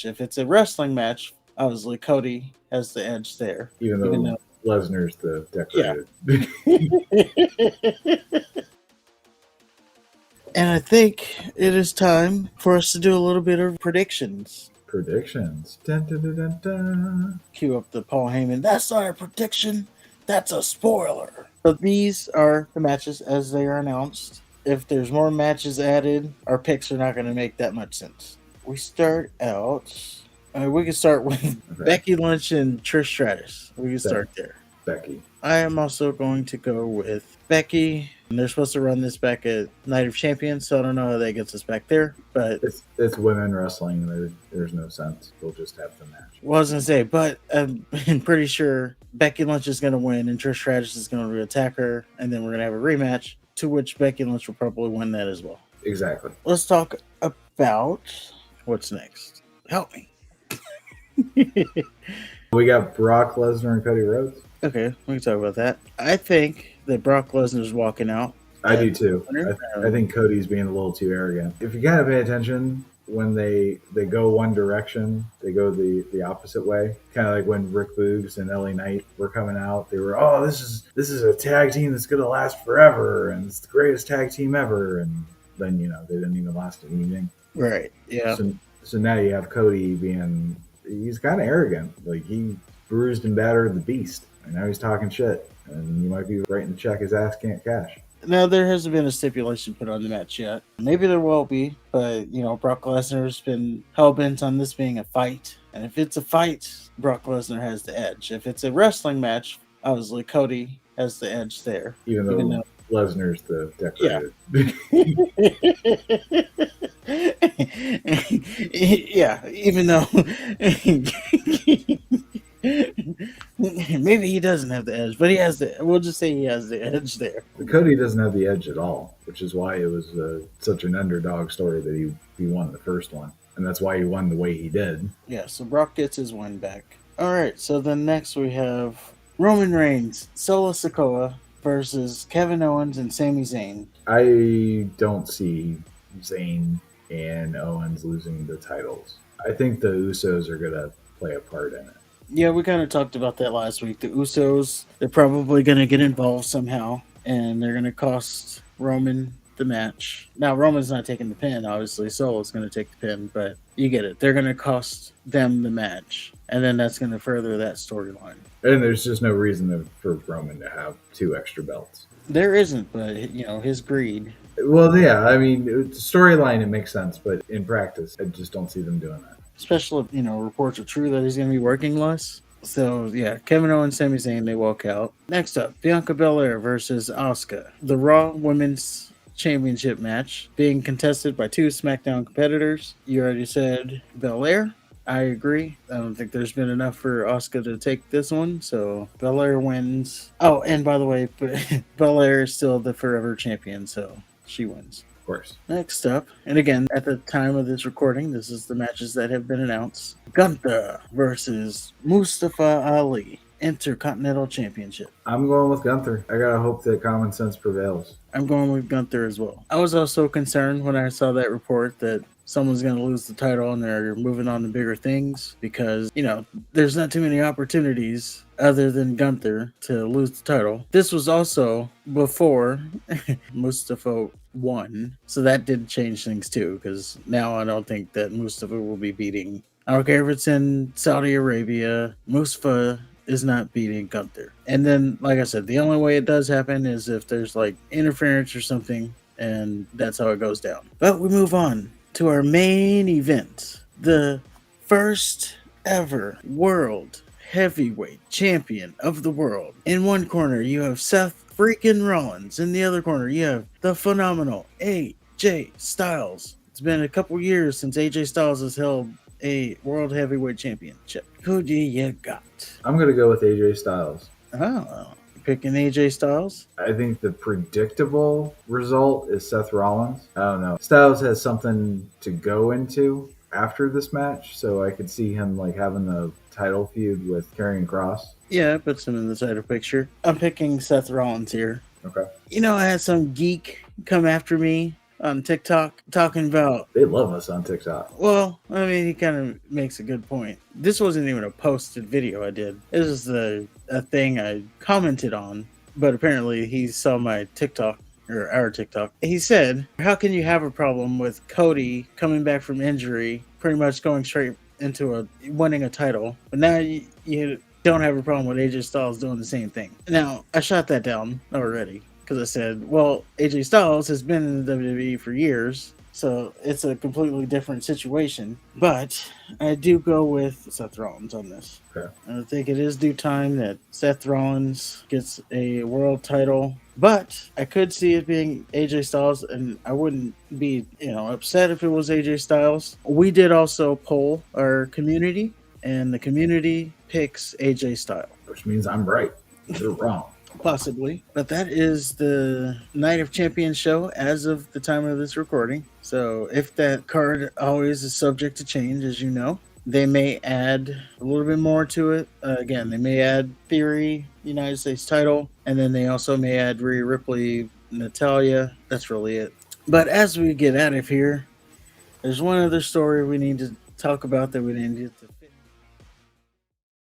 If it's a wrestling match, obviously Cody has the edge there. Even though Lesnar's the decorated. Yeah. And I think it is time for us to do a little bit of predictions. Predictions. Dun, dun, dun, dun, dun. Cue up the Paul Heyman. That's not a prediction. That's a spoiler. But these are the matches as they are announced. If there's more matches added, our picks are not going to make that much sense. We start out. We can start with Becky Lynch and Trish Stratus. We can start there. Becky. I am also going to go with Becky. And they're supposed to run this back at Night of Champions, so I don't know how that gets us back there. But it's women wrestling. There's no sense. We'll just have the match. Well, I was going to say, but I'm pretty sure Becky Lynch is going to win and Trish Stratus is going to attack her, and then we're going to have a rematch, to which Becky Lynch will probably win that as well. Exactly. Let's talk about what's next. Help me. We got Brock Lesnar and Cody Rhodes. Okay, we can talk about that. I think that Brock Lesnar's walking out. I do too. I think Cody's being a little too arrogant. If you gotta pay attention, when they go one direction, they go the opposite way. Kind of like when Rick Boogs and LA Knight were coming out, they were, oh, this is a tag team that's gonna last forever, and it's the greatest tag team ever. And then they didn't even last an evening. Right. Yeah. So now you have Cody he's kind of arrogant. Like, he bruised and battered the beast, and now he's talking shit. And you might be writing the check his ass can't cash. Now, there hasn't been a stipulation put on the match yet. Maybe there will be, but, Brock Lesnar's been hell-bent on this being a fight. And if it's a fight, Brock Lesnar has the edge. If it's a wrestling match, obviously Cody has the edge there. Even though Lesnar's the decorated. Yeah, even though maybe he doesn't have the edge, but he has we'll just say he has the edge there. Cody doesn't have the edge at all, which is why it was such an underdog story that he won the first one. And that's why he won the way he did. Yeah, so Brock gets his win back. All right, so then next we have Roman Reigns, Solo Sikoa versus Kevin Owens and Sami Zayn. I don't see Zayn and Owens losing the titles. I think the Usos are going to play a part in it. Yeah, we kind of talked about that last week. The Usos, they're probably going to get involved somehow, and they're going to cost Roman the match. Now, Roman's not taking the pin, obviously. Solo's going to take the pin, but you get it. They're going to cost them the match, and then that's going to further that storyline. And there's just no reason for Roman to have 2 extra belts. There isn't, but, his greed. Well, yeah, I mean, storyline, it makes sense, but in practice, I just don't see them doing that. Especially if, reports are true that he's going to be working less. So, yeah, Kevin Owens, Sami Zayn, they walk out. Next up, Bianca Belair versus Asuka. The Raw Women's Championship match being contested by 2 SmackDown competitors. You already said Belair. I agree. I don't think there's been enough for Asuka to take this one, so Belair wins. Oh, and by the way, Belair is still the forever champion, so she wins. Of course. Next up, and again, at the time of this recording, this is the matches that have been announced. Gunther versus Mustafa Ali, Intercontinental Championship. I'm going with Gunther. I gotta hope that common sense prevails. I'm going with Gunther as well. I was also concerned when I saw that report that someone's going to lose the title and they're moving on to bigger things because, there's not too many opportunities other than Gunther to lose the title. This was also before Mustafa won, so that did change things too, because now I don't think that Mustafa will be beating. I don't care if it's in Saudi Arabia, Mustafa is not beating Gunther. And then, like I said, the only way it does happen is if there's like interference or something, and that's how it goes down. But we move on to our main event, the first ever world heavyweight champion of the world. In one corner, you have Seth freaking Rollins. In the other corner, you have the phenomenal AJ Styles. It's been a couple years since AJ Styles has held a world heavyweight championship. Who do you got? I'm going to go with AJ Styles. Oh, picking AJ Styles? I think the predictable result is Seth Rollins. I don't know. Styles has something to go into after this match, so I could see him like having the title feud with Karrion Kross. Yeah, it puts him in the title picture. I'm picking Seth Rollins here. Okay. I had some geek come after me on TikTok talking about. They love us on TikTok. Well, I mean, he kind of makes a good point. This wasn't even a posted video I did. This is a thing I commented on, but apparently he saw my TikTok or our TikTok. He said, "How can you have a problem with Cody coming back from injury, pretty much going straight into winning a title, but now you don't have a problem with AJ Styles doing the same thing?" Now, I shot that down already because I said, well, AJ Styles has been in the WWE for years, so it's a completely different situation. But I do go with Seth Rollins on this. Okay. I think it is due time that Seth Rollins gets a world title. But I could see it being AJ Styles, and I wouldn't be, upset if it was AJ Styles. We did also poll our community, and the community picks AJ Styles. Which means I'm right. You're wrong. Possibly. But that is the Night of Champions show as of the time of this recording. So if that card always is subject to change, as you know, they may add a little bit more to it. Again, they may add Theory, United States title, and then they also may add Rhea Ripley, Natalia. That's really it. But as we get out of here, there's one other story we need to talk about that we need to fix.